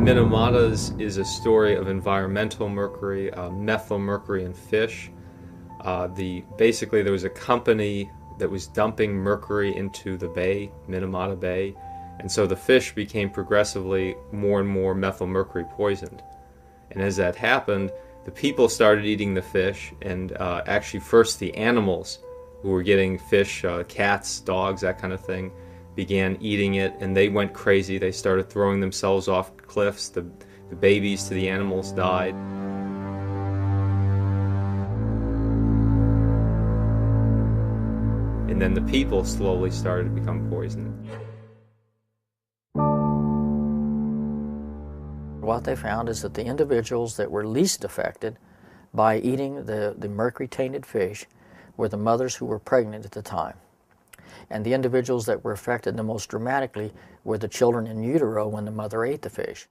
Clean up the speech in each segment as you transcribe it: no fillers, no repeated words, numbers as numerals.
Minamata's is a story of environmental mercury, methyl mercury in fish. Basically there was a company that was dumping mercury into the bay, Minamata Bay, and so the fish became progressively more and more methyl mercury poisoned. And as that happened, the people started eating the fish, and actually first the animals who were getting fish, cats, dogs, that kind of thing, began eating it, and they went crazy. They started throwing themselves off cliffs. The babies to the animals died. And then the people slowly started to become poisoned. What they found is that the individuals that were least affected by eating the mercury-tainted fish were the mothers who were pregnant at the time. And the individuals that were affected the most dramatically were the children in utero when the mother ate the fish.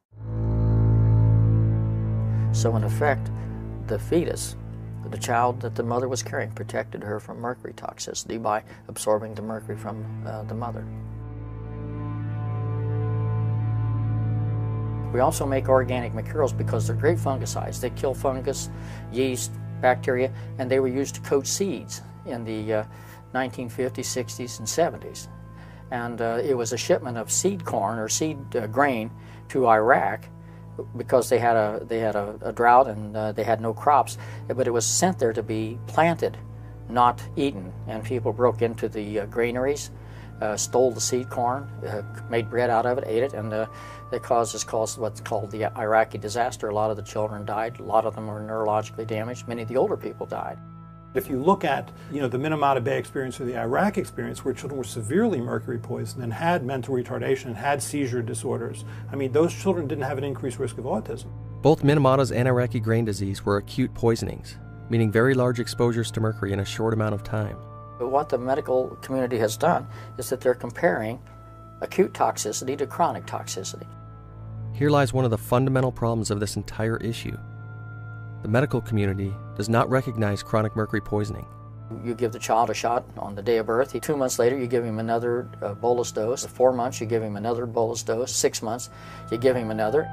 So in effect, the fetus, the child that the mother was carrying, protected her from mercury toxicity by absorbing the mercury from the mother. We also make organic materials because they're great fungicides. They kill fungus, yeast, bacteria, and they were used to coat seeds in the 1950s, 60s, and 70s. And it was a shipment of seed corn or seed grain to Iraq because they had a drought and they had no crops, but it was sent there to be planted, not eaten. And people broke into the granaries, stole the seed corn, made bread out of it, ate it, and it caused what's called the Iraqi disaster. A lot of the children died. A lot of them were neurologically damaged. Many of the older people died. If you look at the Minamata Bay experience or the Iraq experience, where children were severely mercury poisoned and had mental retardation and had seizure disorders, I mean, those children didn't have an increased risk of autism. Both Minamata's and Iraqi grain disease were acute poisonings, meaning very large exposures to mercury in a short amount of time. But what the medical community has done is that they're comparing acute toxicity to chronic toxicity. Here lies one of the fundamental problems of this entire issue. The medical community does not recognize chronic mercury poisoning. You give the child a shot on the day of birth. 2 months later, you give him another bolus dose. 4 months, you give him another bolus dose. 6 months, you give him another.